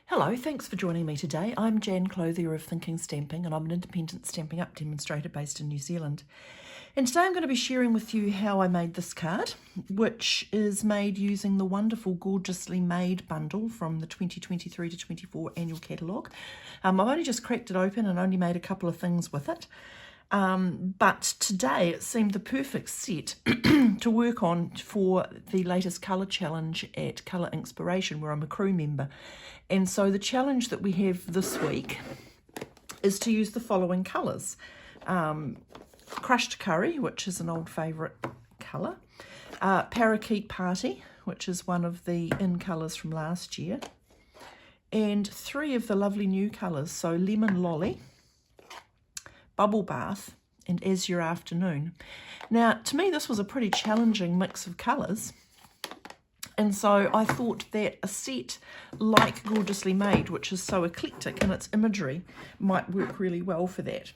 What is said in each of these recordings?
Hello, thanks for joining me today. I'm Jan Clothier of Thinking Stamping, and I'm an independent Stampin' Up demonstrator based in New Zealand. And today I'm going to be sharing with you how I made this card, which is made using the wonderful Gorgeously Made bundle from the 2023 to 24 annual catalogue. I've only just cracked it open and only made a couple of things with it. But today it seemed the perfect set to work on for the latest colour challenge at Colour Inspiration, where I'm a crew member. And so the challenge that we have this week is to use the following colours. Crushed Curry, which is an old favourite colour. Parakeet Party, which is one of the in colours from last year. And three of the lovely new colours, so Lemon Lolly, Bubble Bath, and As Your Afternoon. Now, to me, this was a pretty challenging mix of colours. And so I thought that a set like Gorgeously Made, which is so eclectic in its imagery, might work really well for that.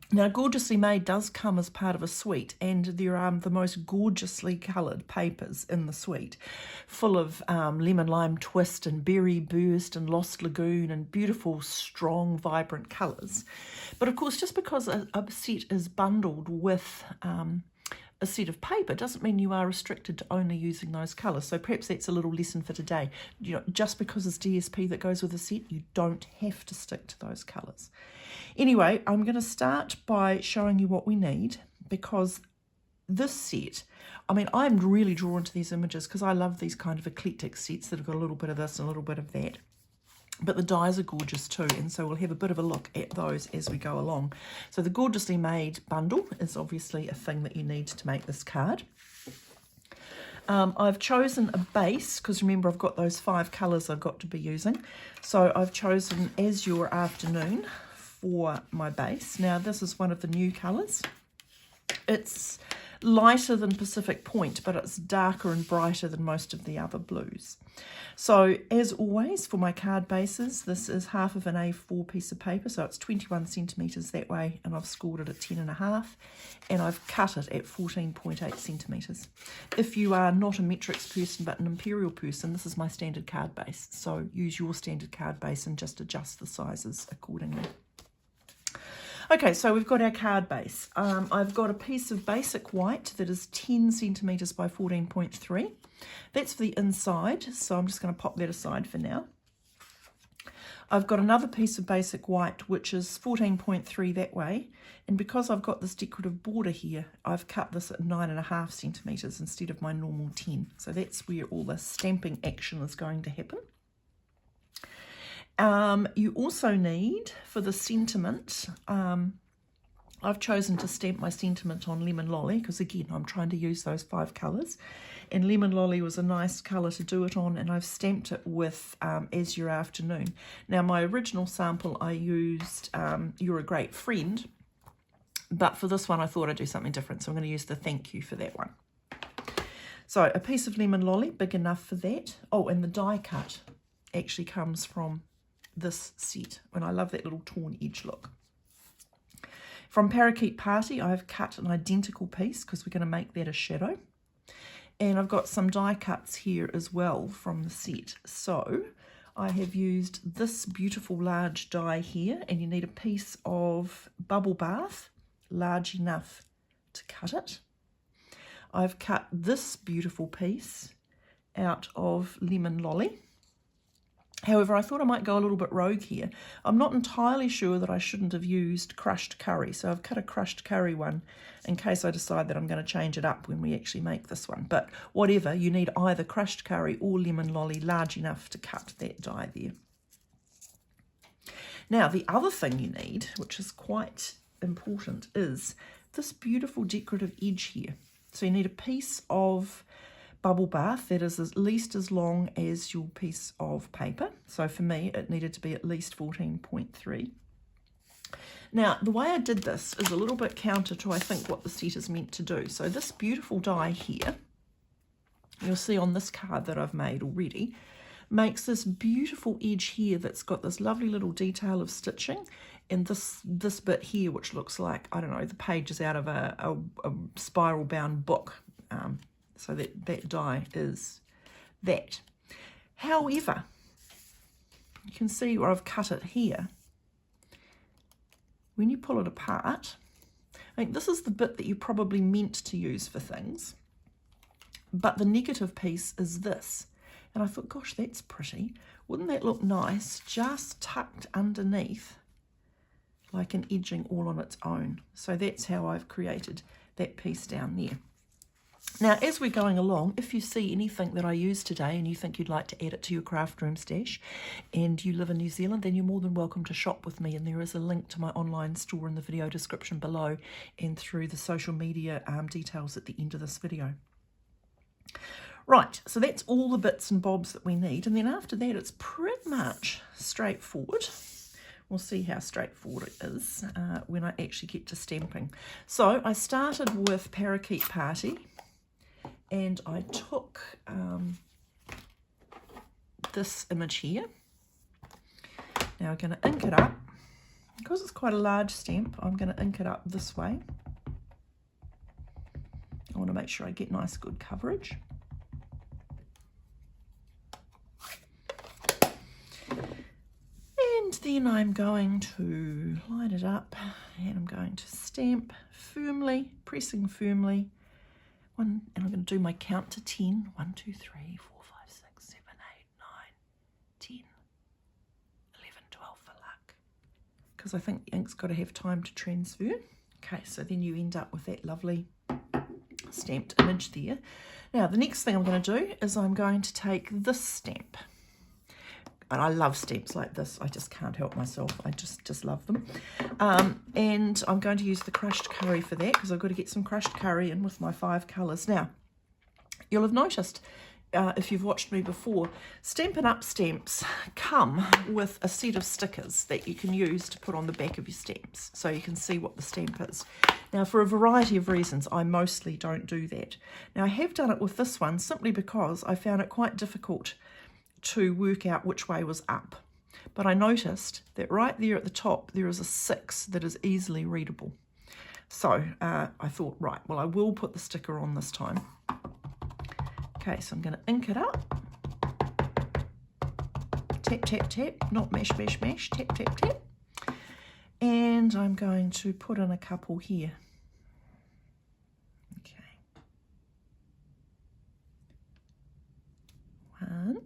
Now, Gorgeously Made does come as part of a suite, and there are the most gorgeously coloured papers in the suite, full of lemon lime twist and berry burst and lost lagoon and beautiful, strong, vibrant colours. But of course, just because a set is bundled with a set of paper doesn't mean you are restricted to only using those colours. So perhaps that's a little lesson for today. You know, just because it's DSP that goes with a set, you don't have to stick to those colours. Anyway, I'm going to start by showing you what we need, because this set, I mean, I'm really drawn to these images because I love these kind of eclectic sets that have got a little bit of this and a little bit of that. But the dies are gorgeous too, and so we'll have a bit of a look at those as we go along. So the Gorgeously Made bundle is obviously a thing that you need to make this card. I've chosen a base, because remember I've got those 5 colours I've got to be using. So I've chosen As Your Afternoon for my base. Now this is one of the new colours. It's lighter than Pacific Point, but it's darker and brighter than most of the other blues. So as always, for my card bases, this is half of an A4 piece of paper, so it's 21 centimetres that way, and I've scored it at 10.5, and I've cut it at 14.8 centimetres. If you are not a metrics person but an imperial person, this is my standard card base, so use your standard card base and just adjust the sizes accordingly. Okay, so we've got our card base. I've got a piece of basic white that is 10 centimetres by 14.3. That's for the inside, so I'm just going to pop that aside for now. I've got another piece of basic white, which is 14.3 that way, and because I've got this decorative border here, I've cut this at 9.5 centimetres instead of my normal 10. So that's where all the stamping action is going to happen. You also need, for the sentiment, I've chosen to stamp my sentiment on Lemon Lolly, because again, I'm trying to use those 5 colours. And Lemon Lolly was a nice colour to do it on, and I've stamped it with As Your Afternoon. Now, my original sample, I used You're a Great Friend, but for this one, I thought I'd do something different, so I'm going to use the Thank You for that one. So, a piece of Lemon Lolly, big enough for that. Oh, and the die cut actually comes from this set, and I love that little torn edge look. From Parakeet Party, I've cut an identical piece because we're going to make that a shadow. And I've got some die cuts here as well from the set. So I have used this beautiful large die here, and you need a piece of Bubble Bath, large enough to cut it. I've cut this beautiful piece out of Lemon Lolly. However, I thought I might go a little bit rogue here. I'm not entirely sure that I shouldn't have used Crushed Curry, so I've cut a Crushed Curry one in case I decide that I'm going to change it up when we actually make this one. But whatever, you need either Crushed Curry or Lemon Lolly large enough to cut that die there. Now, the other thing you need, which is quite important, is this beautiful decorative edge here. So you need a piece of Bubble Bath that is at least as long as your piece of paper. So for me, it needed to be at least 14.3. Now, the way I did this is a little bit counter to, I think, what the set is meant to do. So this beautiful die here, you'll see on this card that I've made already, makes this beautiful edge here that's got this lovely little detail of stitching, and this bit here, which looks like, I don't know, the page is out of a spiral bound book. So that die is that. However, you can see where I've cut it here. When you pull it apart, I think this is the bit that you probably meant to use for things, but the negative piece is this. And I thought, gosh, that's pretty. Wouldn't that look nice just tucked underneath like an edging all on its own? So that's how I've created that piece down there. Now, as we're going along, if you see anything that I use today and you think you'd like to add it to your craft room stash and you live in New Zealand, then you're more than welcome to shop with me, and there is a link to my online store in the video description below and through the social media details at the end of this video. Right, so that's all the bits and bobs that we need, and then after that it's pretty much straightforward. We'll see how straightforward it is when I actually get to stamping. So I started with Parakeet Party, and I took this image here. Now I'm going to ink it up. Because it's quite a large stamp, I'm going to ink it up this way. I want to make sure I get nice good coverage. And then I'm going to line it up, and I'm going to stamp firmly, pressing firmly. And I'm going to do my count to 10. 1, 2, 3, 4, 5, 6, 7, 8, 9, 10, 11, 12 for luck. Because I think the ink's got to have time to transfer. Okay, so then you end up with that lovely stamped image there. Now, the next thing I'm going to do is I'm going to take this stamp. And I love stamps like this. I just can't help myself. I just love them. And I'm going to use the crushed curry for that, because I've got to get some crushed curry in with my 5 colours. Now, you'll have noticed, if you've watched me before, Stampin' Up stamps come with a set of stickers that you can use to put on the back of your stamps, so you can see what the stamp is. Now, for a variety of reasons, I mostly don't do that. Now, I have done it with this one simply because I found it quite difficult to work out which way was up. But I noticed that right there at the top there is a 6 that is easily readable. So I thought, right, well, I will put the sticker on this time. Okay, so I'm going to ink it up. Tap, tap, tap, not mash, mash, mash, tap, tap, tap. And I'm going to put in a couple here. Okay. 1.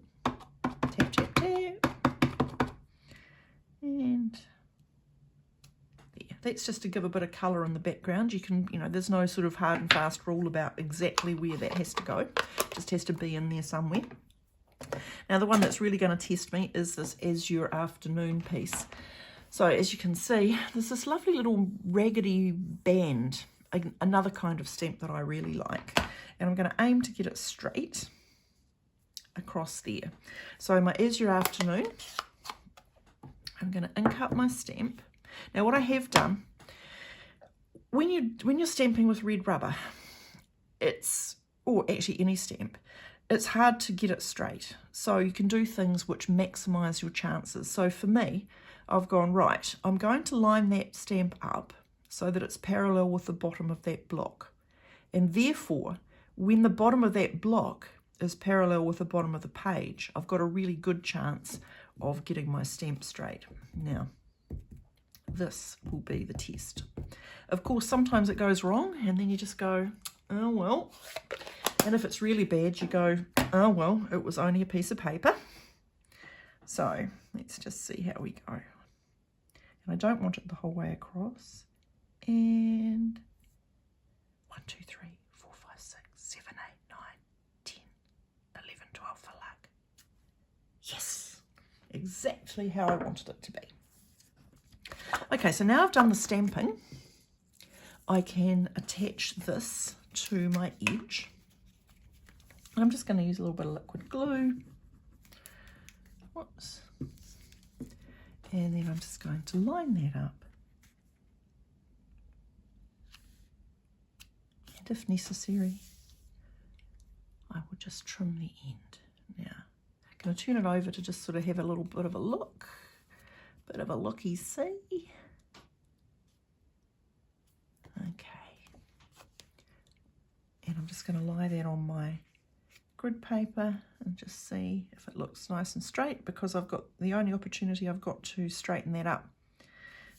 Tap, tap, tap, and there. That's just to give a bit of colour in the background. You can, there's no sort of hard and fast rule about exactly where that has to go. It just has to be in there somewhere. Now, the one that's really going to test me is this Azure Afternoon piece. So, as you can see, there's this lovely little raggedy band, another kind of stamp that I really like. And I'm going to aim to get it straight across there. So my Azure Afternoon, I'm going to ink up my stamp. Now, what I have done, when you're stamping with red rubber, or actually any stamp, it's hard to get it straight. So you can do things which maximize your chances. So for me, I've gone, right, I'm going to line that stamp up so that it's parallel with the bottom of that block. And therefore, when the bottom of that block is parallel with the bottom of the page, I've got a really good chance of getting my stamp straight. Now, this will be the test. Of course, sometimes it goes wrong, and then you just go, oh well. And if it's really bad, you go, oh well, it was only a piece of paper. So let's just see how we go. And I don't want it the whole way across. And 1, 2, 3, 4, 5, 6, 7, 8, 9, 10, 11, 12 for luck. Yes, exactly how I wanted it to be. Okay, so now I've done the stamping, I can attach this to my edge. I'm just going to use a little bit of liquid glue. Whoops. And then I'm just going to line that up. And if necessary, I will just trim the end. Now, I'm going to turn it over to just sort of have a little bit of a look. Bit of a looky-see. Okay. And I'm just going to lie that on my grid paper and just see if it looks nice and straight, because I've got the only opportunity I've got to straighten that up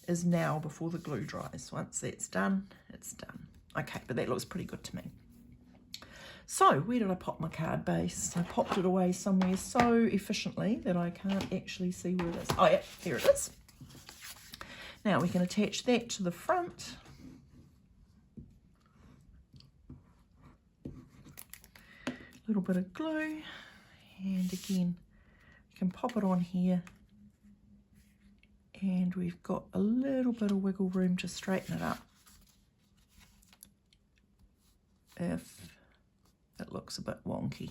is now before the glue dries. Once that's done, it's done. Okay, but that looks pretty good to me. So where did I pop my card base? I popped it away somewhere so efficiently that I can't actually see where it is. Oh yeah, here it is. Now we can attach that to the front. A little bit of glue, and again you can pop it on here, and we've got a little bit of wiggle room to straighten it up if it looks a bit wonky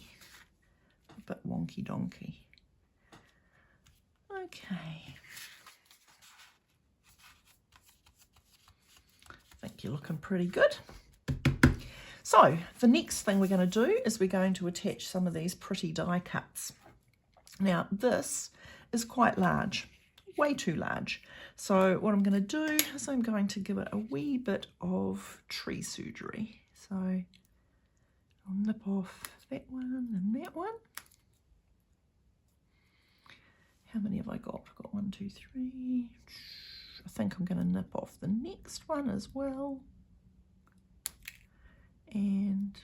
donkey. Okay, I think you're looking pretty good. So the next thing we're going to do is we're going to attach some of these pretty die cuts. Now this is quite large, way too large. So what I'm going to do is I'm going to give it a wee bit of tree surgery. So I'll nip off that one and that one. How many have I got? I've got 1, 2, 3. I think I'm going to nip off the next one as well. And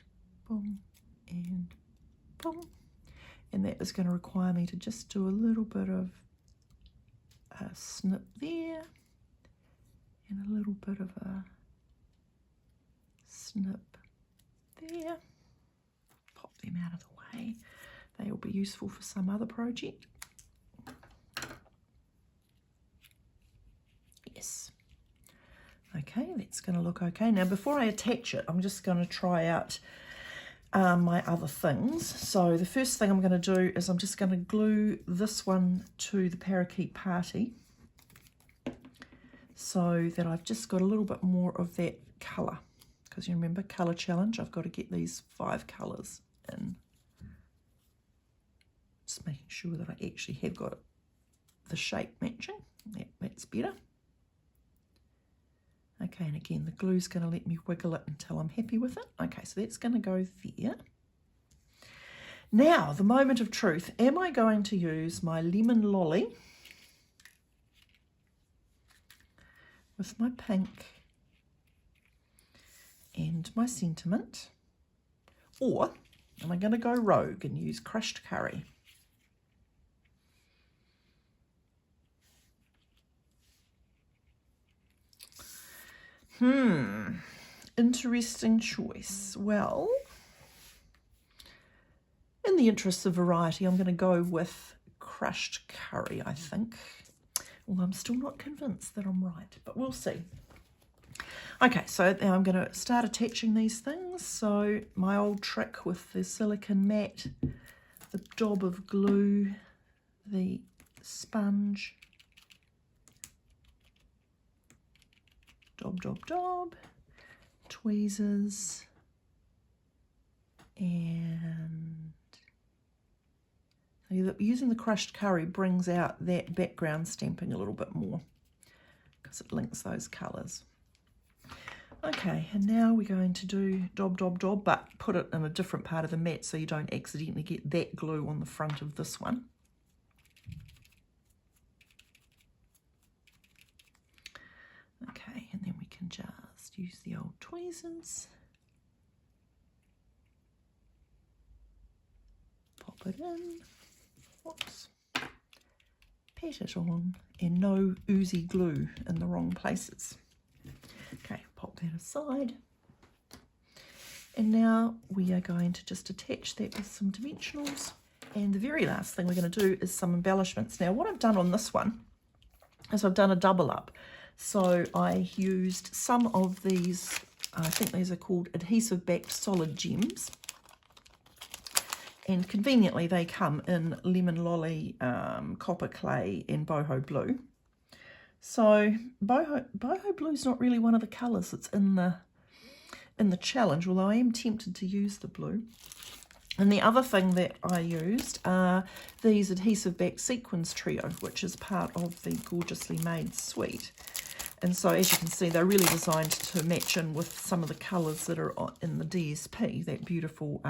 boom, and boom. And that is going to require me to just do a little bit of a snip there and a little bit of a snip there. Pop them out of the way. They will be useful for some other project. Yes. Okay, that's going to look okay. Now before I attach it, I'm just going to try out my other things. So the first thing I'm going to do is I'm just going to glue this one to the parakeet party so that I've just got a little bit more of that colour, because you remember colour challenge, I've got to get these 5 colours in. Just making sure that I actually have got the shape matching. That's better. Okay, and again, the glue's going to let me wiggle it until I'm happy with it. Okay, so that's going to go there. Now, the moment of truth. Am I going to use my lemon lolly with my pink and my sentiment? Or am I going to go rogue and use crushed curry? Interesting choice. Well, in the interest of variety, I'm going to go with crushed curry, I think. Well, I'm still not convinced that I'm right, but we'll see. Okay, so now I'm going to start attaching these things. So my old trick with the silicone mat, the daub of glue, the sponge, daub, tweezers, and using the crushed curry brings out that background stamping a little bit more because it links those colours. Okay, and now we're going to do daub, but put it in a different part of the mat so you don't accidentally get that glue on the front of this one. Okay, and then we can just use the old tweezers, pop it in, whoops, pat it on, and no oozy glue in the wrong places. Okay, pop that aside. And now we are going to just attach that with some dimensionals. And the very last thing we're going to do is some embellishments. Now what I've done on this one is I've done a double up. So I used some of these, I think these are called adhesive backed solid gems. And conveniently they come in lemon lolly, copper clay and boho blue. So boho blue is not really one of the colours that's in the challenge, although I am tempted to use the blue. And the other thing that I used are these adhesive back sequins trio, which is part of the Gorgeously Made suite. And so as you can see, they're really designed to match in with some of the colours that are in the DSP, that beautiful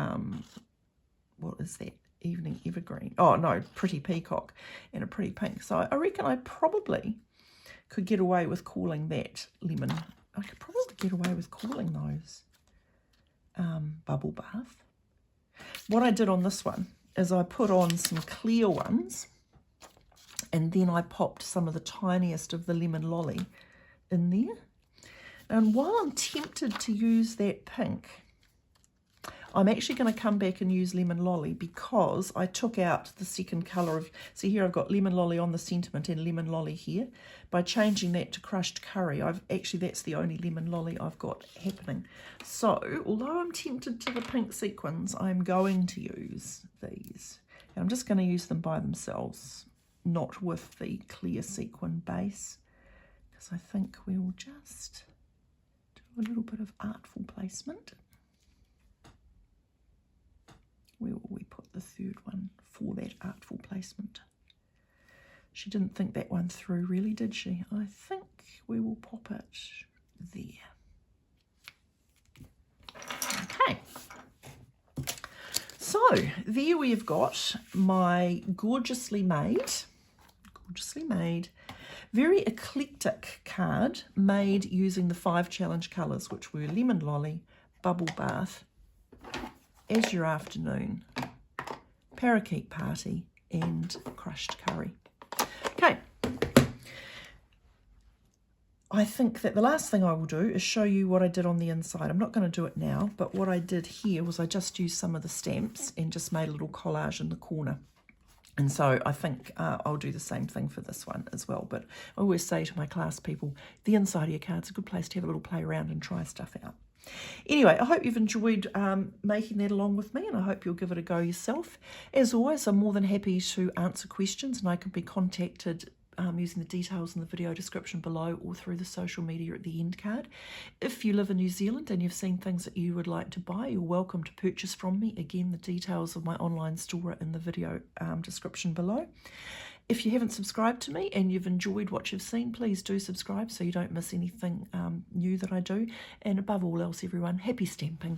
what is that? Evening Evergreen. Oh, no, Pretty Peacock and a pretty pink. So I reckon I probably could get away with calling that lemon. I could probably get away with calling those Bubble Bath. What I did on this one is I put on some clear ones, and then I popped some of the tiniest of the lemon lolly in there. And while I'm tempted to use that pink, I'm actually going to come back and use lemon lolly because I took out the second colour of, see here I've got lemon lolly on the sentiment and lemon lolly here. By changing that to crushed curry, that's the only lemon lolly I've got happening. So, although I'm tempted to the pink sequins, I'm going to use these. And I'm just going to use them by themselves, not with the clear sequin base, because I think we will just do a little bit of artful placement. Where will we put the third one for that artful placement? She didn't think that one through really, did she? I think we will pop it there. Okay. So there we have got my gorgeously made, very eclectic card made using the 5 challenge colours, which were Lemon Lolly, Bubble Bath, Azure Afternoon, Parakeet Party, and Crushed Curry. Okay, I think that the last thing I will do is show you what I did on the inside. I'm not going to do it now, but what I did here was I just used some of the stamps and just made a little collage in the corner. And so I think I'll do the same thing for this one as well. But I always say to my class people, the inside of your card's a good place to have a little play around and try stuff out. Anyway, I hope you've enjoyed making that along with me, and I hope you'll give it a go yourself. As always, I'm more than happy to answer questions, and I can be contacted using the details in the video description below or through the social media at the end card. If you live in New Zealand and you've seen things that you would like to buy, you're welcome to purchase from me. Again, the details of my online store are in the video description below. If you haven't subscribed to me and you've enjoyed what you've seen, please do subscribe so you don't miss anything new that I do. And above all else, everyone, happy stamping.